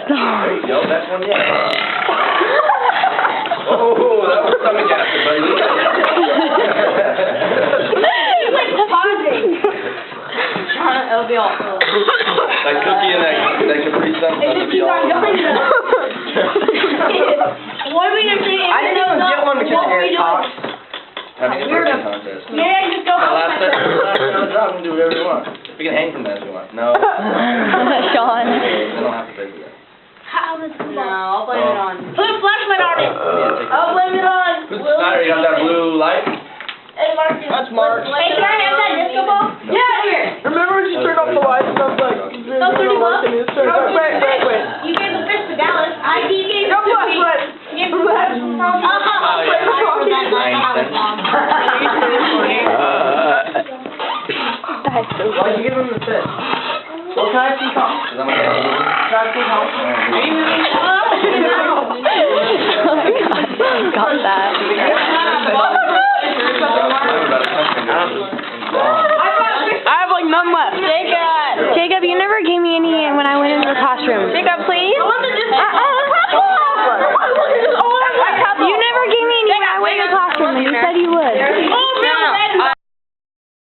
Stop. There you go, that's one, yeah. Oh, that was stomach acid, buddy. He's like pausing. It'll be all full. That cookie and that Capri Sun It's just keep on going. What are we gonna say? I didn't even get one because of Eric Cox. Having a birthday contest. Yeah, just go. Last set of the job, we can do whatever we want. We can hang from that if we want. No. Sean. They don't have to pay for that. How does it No, I'll blame it on. Put a flashlight on it. I'll blame it on. Who's the sniper? You got that blue light? Hey, Mark. That's Mark. Hey, can I have that disco ball? Yeah, here. Remember when you turned off the lights and I was like, No, 30 bucks. Wait. You gave the fish to Dallas. He gave it to me. You gave it to me. That's so Why'd you give him the fish? Well, can I see Tom? Because I'm gonna Can I see Tom? got that. I have like none left. Jacob, you never gave me any when I went into the classroom. Jacob, please.